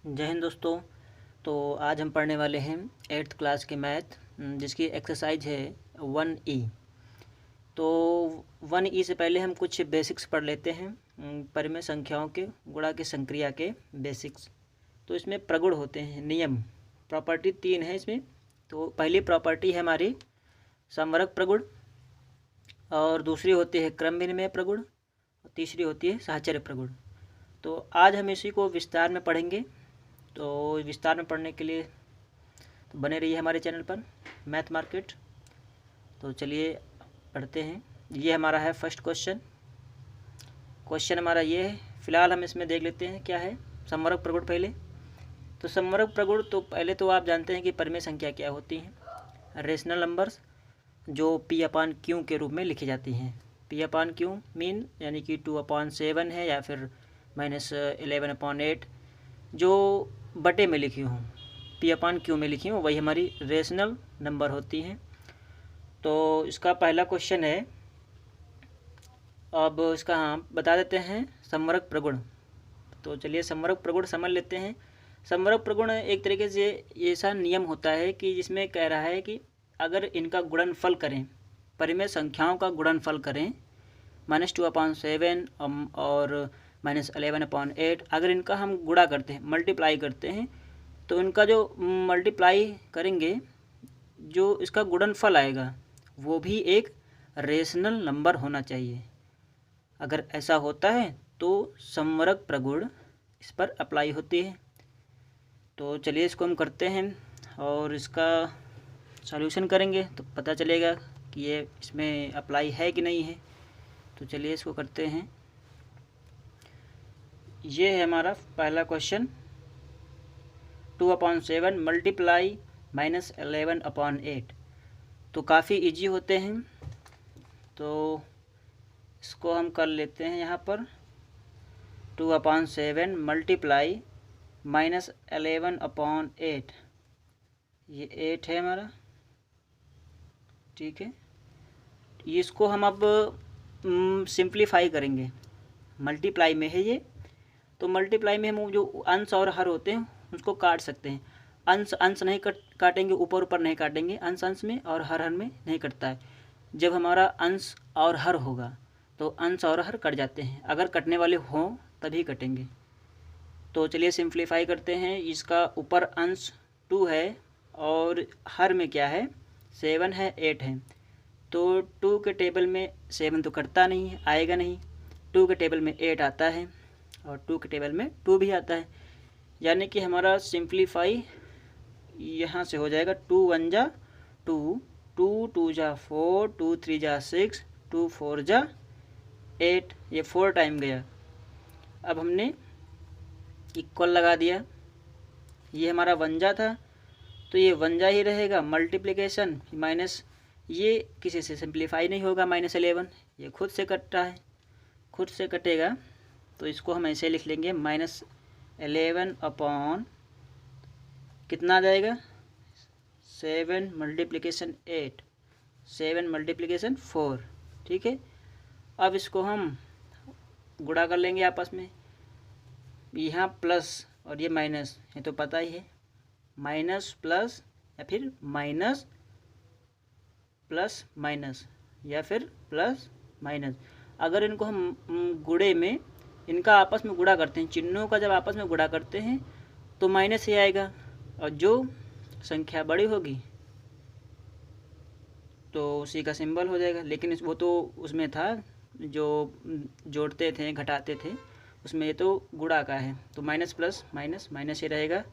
जय हिंद दोस्तों। तो आज हम पढ़ने वाले हैं 8th क्लास के मैथ, जिसकी एक्सरसाइज है 1E। तो 1E से पहले हम कुछ बेसिक्स पढ़ लेते हैं। परिमेय संख्याओं के गुणा की संक्रिया के बेसिक्स। तो इसमें प्रगुण होते हैं, नियम, प्रॉपर्टी 3 है इसमें। तो पहली प्रॉपर्टी है हमारी समवर्ग प्रगुण, और दूसरी होती है क्रम विनिमय प्रगुण, और तीसरी होती है साहचर्य प्रगुण। तो आज हम इसी को विस्तार में पढ़ेंगे। तो विस्तार में पढ़ने के लिए तो बने रहिए हमारे चैनल पर मैथ मार्केट। तो चलिए पढ़ते हैं। ये हमारा है फर्स्ट क्वेश्चन। क्वेश्चन हमारा ये है, फिलहाल हम इसमें देख लेते हैं क्या है समवर्ग प्रगुण पहले। तो समवर्ग प्रगुण तो पहले तो आप जानते हैं कि परिमेय संख्या क्या होती हैं। रेशनल नंबर्स जो P/Q के रूप में लिखी जाती हैं। P/Q मीन यानी कि 2/7 है, या फिर -11/8 जो बटे में लिखी हूँ, P/Q में लिखी हूँ, वही हमारी रेशनल नंबर होती हैं। तो इसका पहला क्वेश्चन है, अब इसका हम बता देते हैं समवर्ग प्रगुण। तो चलिए समवर्ग प्रगुण समझ लेते हैं। समवर्ग प्रगुण एक तरीके से ऐसा नियम होता है कि जिसमें कह रहा है कि अगर इनका गुणनफल करें, परिमेय संख्याओं का गुणनफल करें, -2/7 और -11/8, अगर इनका हम गुणा करते हैं, मल्टीप्लाई करते हैं, तो इनका जो मल्टीप्लाई करेंगे, जो इसका गुणनफल आएगा वो भी एक रेशनल नंबर होना चाहिए। अगर ऐसा होता है तो समवर्ग प्रगुण इस पर अप्लाई होती है। तो चलिए इसको हम करते हैं और इसका सॉल्यूशन करेंगे तो पता चलेगा कि ये इसमें अप्लाई है कि नहीं है। तो चलिए इसको करते हैं। ये है हमारा पहला क्वेश्चन, 2/7 मल्टीप्लाई -11/8। तो काफ़ी इजी होते हैं, तो इसको हम कर लेते हैं यहाँ पर। 2/7 मल्टीप्लाई -11/8, ये 8 है हमारा, ठीक है। इसको हम अब सिंप्लीफाई करेंगे। मल्टीप्लाई में है ये, तो मल्टीप्लाई में हम जो अंश और हर होते हैं उसको काट सकते हैं। अंश अंश नहीं काटेंगे, ऊपर ऊपर नहीं काटेंगे, अंश अंश में और हर हर में नहीं कटता है। जब हमारा अंश और हर होगा तो अंश और हर कट जाते हैं, अगर कटने वाले हों तभी कटेंगे। तो चलिए सिंप्लीफाई करते हैं। इसका ऊपर अंश 2 है और हर में क्या है, 7 है, 8 है। तो 2 के टेबल में 7 तो कटता नहीं है, आएगा नहीं। 2 के टेबल में 8 आता है और 2 के टेबल में 2 भी आता है। यानी कि हमारा सिंप्लीफाई यहाँ से हो जाएगा, 2 1 जा 2, 2 2 जा 4, 2 3 जा 6, 2 4 जा 8, ये 4 टाइम गया। अब हमने इक्वल लगा दिया, ये हमारा 1 जा था तो ये 1 जा ही रहेगा। मल्टीप्लिकेशन माइनस, ये किसी से सिंप्लीफाई नहीं होगा, -11 ये खुद से कटता है, खुद से कटेगा। तो इसको हम ऐसे लिख लेंगे, -11 अपॉन कितना आ जाएगा, 7 मल्टीप्लिकेशन 8, 7 मल्टीप्लिकेशन 4, ठीक है। अब इसको हम गुणा कर लेंगे आपस में। यहाँ प्लस और ये माइनस, ये तो पता ही है, माइनस प्लस या फिर माइनस प्लस माइनस या फिर प्लस माइनस। अगर इनको हम गुणे में, इनका आपस में गुणा करते हैं, चिन्हों का जब आपस में गुणा करते हैं तो माइनस ही आएगा, और जो संख्या बड़ी होगी तो उसी का सिंबल हो जाएगा। लेकिन वो तो उसमें था जो जोड़ते थे घटाते थे, उसमें ये तो गुणा का है, तो माइनस प्लस माइनस माइनस ही रहेगा।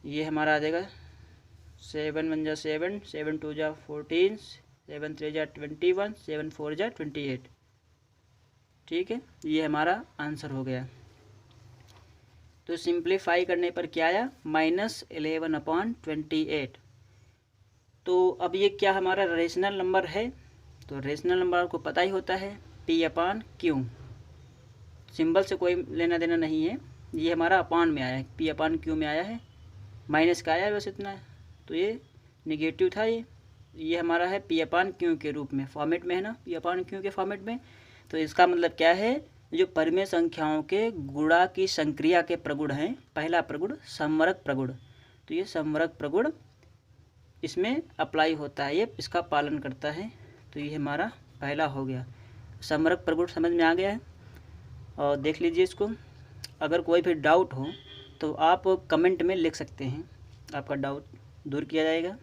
ये हमारा आ जाएगा 7 1 जा 7, 7 2 जा 14, 7 3 जा 21, 7 4 जा 28, ठीक है। ये हमारा आंसर हो गया। तो सिंप्लीफाई करने पर क्या आया, -11/28। तो अब ये क्या हमारा रेशनल नंबर है। तो रेशनल नंबर आपको पता ही होता है, P/Q, सिंबल से कोई लेना देना नहीं है। ये हमारा अपान में आया है, P/Q में आया है, माइनस का आया है बस इतना है, तो ये निगेटिव था। ये हमारा है P/Q के रूप में, फॉर्मेट में है ना, P/Q के फॉर्मेट में। तो इसका मतलब क्या है, जो परिमेय संख्याओं के गुणा की संक्रिया के प्रगुण हैं, पहला प्रगुण समवर्ग प्रगुण, तो ये समवर्ग प्रगुण इसमें अप्लाई होता है, ये इसका पालन करता है। तो ये हमारा पहला हो गया, समवर्ग प्रगुण समझ में आ गया है। और देख लीजिए इसको, अगर कोई भी डाउट हो तो आप कमेंट में लिख सकते हैं, आपका डाउट दूर किया जाएगा।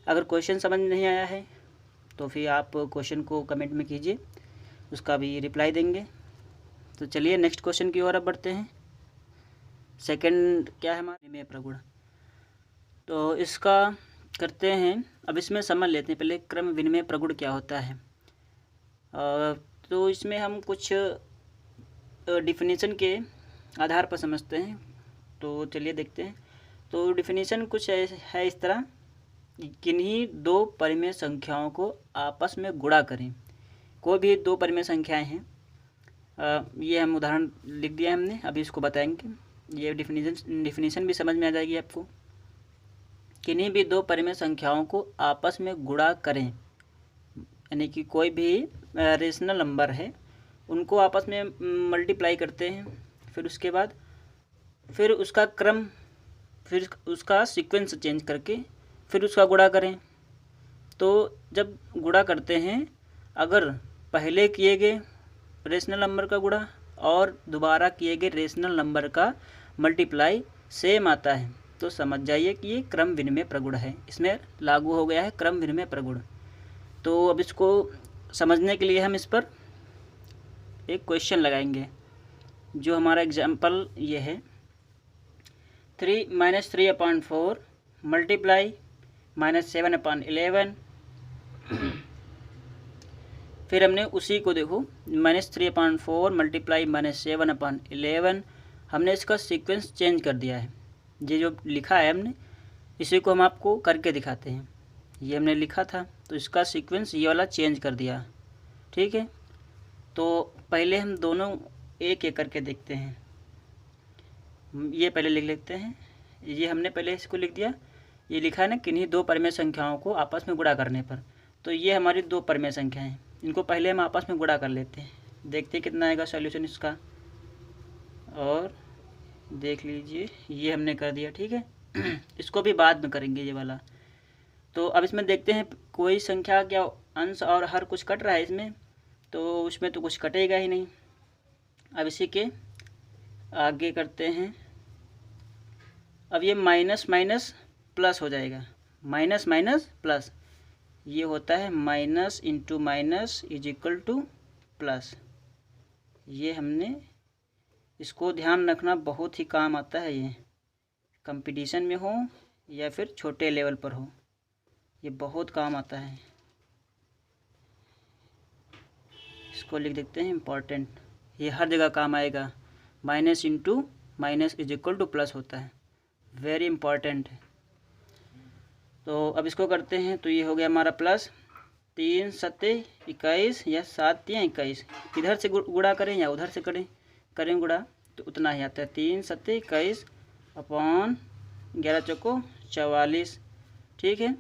अगर क्वेश्चन समझ में नहीं आया है तो फिर आप क्वेश्चन को कमेंट में कीजिए, उसका भी रिप्लाई देंगे। तो चलिए नेक्स्ट क्वेश्चन की ओर अब बढ़ते हैं। सेकंड क्या है हमारे में प्रगुण, तो इसका करते हैं। अब इसमें समझ लेते हैं पहले क्रम विनिमय प्रगुण क्या होता है। तो इसमें हम कुछ डिफिनीशन के आधार पर समझते हैं, तो चलिए देखते हैं। तो डिफिनीशन कुछ है इस तरह, किन्हीं दो परिमेय संख्याओं को आपस में गुणा करें। कोई भी दो परिमेय संख्याएं हैं, ये हम उदाहरण लिख दिया हमने, अभी इसको बताएंगे। ये डिफिनीशन भी समझ में आ जाएगी आपको। किन्हीं भी दो परिमेय संख्याओं को आपस में गुणा करें, यानी कि कोई भी रेशनल नंबर है उनको आपस में मल्टीप्लाई करते हैं, फिर उसके बाद फिर उसका क्रम, फिर उसका सीक्वेंस चेंज करके फिर उसका गुणा करें। तो जब गुणा करते हैं, अगर पहले किए गए रेशनल नंबर का गुणा और दोबारा किए गए रेशनल नंबर का मल्टीप्लाई सेम आता है तो समझ जाइए कि ये क्रम विनिमय प्रगुण है, इसमें लागू हो गया है क्रम विनिमय प्रगुण। तो अब इसको समझने के लिए हम इस पर एक क्वेश्चन लगाएंगे, जो हमारा एग्जाम्पल ये है 3-3/4 मल्टीप्लाई -7/11। फिर हमने उसी को देखो -3/4 मल्टीप्लाई -7/11, हमने इसका सीक्वेंस चेंज कर दिया है। ये जो लिखा है हमने, इसी को हम आपको करके दिखाते हैं। ये हमने लिखा था तो इसका सीक्वेंस ये वाला चेंज कर दिया, ठीक है। तो पहले हम दोनों एक एक करके देखते हैं। ये पहले लिख लेते हैं, ये हमने पहले इसको लिख दिया। ये लिखा है ना, किन्हीं दो परिमेय संख्याओं को आपस में गुणा करने पर। तो ये हमारी दो परिमेय संख्याएं हैं, इनको पहले हम आपस में गुणा कर लेते हैं, देखते हैं कितना आएगा सॉल्यूशन इसका। और देख लीजिए ये हमने कर दिया, ठीक है। इसको भी बाद में करेंगे ये वाला। तो अब इसमें देखते हैं कोई संख्या क्या अंश और हर कुछ कट रहा है इसमें, तो उसमें तो कुछ कटेगा ही नहीं। अब इसी के आगे करते हैं। अब ये माइनस माइनस प्लस हो जाएगा, माइनस माइनस प्लस, ये होता है minus into minus is equal two plus. ये हमने इसको ध्यान रखना, बहुत ही काम आता है ये, कंपटीशन में हो या फिर छोटे लेवल पर हो, ये बहुत काम आता है। इसको लिख देते हैं इम्पॉर्टेंट, ये हर जगह काम आएगा। Minus into minus is equal two plus होता है, वेरी इम्पॉर्टेंट है। तो अब इसको करते हैं, तो ये हो गया हमारा प्लस 3 7 21 या 7 3 21, इधर से गुणा करें या उधर से करें गुणा तो उतना ही आता है। 3 7 21 अपॉन 11 चौको 44, ठीक है।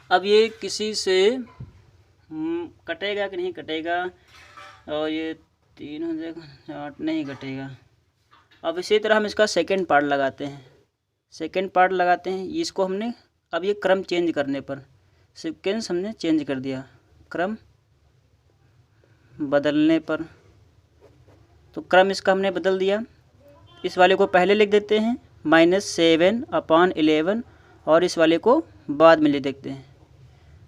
अब ये किसी से कटेगा कि नहीं कटेगा, और ये 3 हो जाएगा, 8 नहीं कटेगा। अब इसी तरह हम इसका सेकंड पार्ट लगाते हैं, इसको हमने अब ये क्रम चेंज करने पर सीक्वेंस हमने चेंज कर दिया, क्रम बदलने पर, तो क्रम इसका हमने बदल दिया। इस वाले को पहले लिख देते हैं -7/11 और इस वाले को बाद में लिख देते हैं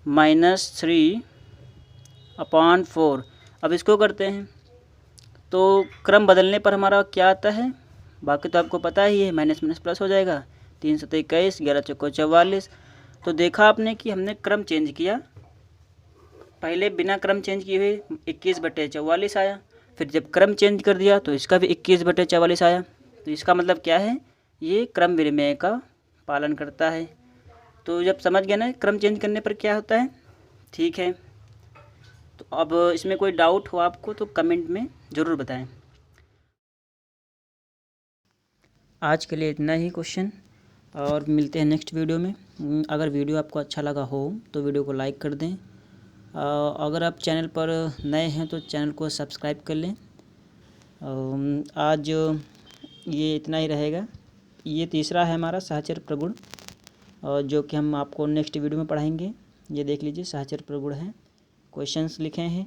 -3/4। अब इसको करते हैं, तो क्रम बदलने पर हमारा क्या आता है, बाकी तो आपको पता ही है, माइनस माइनस प्लस हो जाएगा। 3 7 21 11 चौको 44। तो देखा आपने कि हमने क्रम चेंज किया, पहले बिना क्रम चेंज किए हुए 21/44 आया, फिर जब क्रम चेंज कर दिया तो इसका भी 21/44 आया। तो इसका मतलब क्या है, ये क्रम विनिमय का पालन करता है। तो जब समझ गया ना क्रम चेंज करने पर क्या होता है, ठीक है। तो अब इसमें कोई डाउट हो आपको तो कमेंट में ज़रूर बताएं। आज के लिए इतना ही क्वेश्चन, और मिलते हैं नेक्स्ट वीडियो में। अगर वीडियो आपको अच्छा लगा हो तो वीडियो को लाइक कर दें। अगर आप चैनल पर नए हैं तो चैनल को सब्सक्राइब कर लें आज ये इतना ही रहेगा। ये तीसरा है हमारा सहचर प्रगुण, और जो कि हम आपको नेक्स्ट वीडियो में पढ़ाएंगे। ये देख लीजिए सहचर प्रगुण है, क्वेश्चंस लिखे हैं।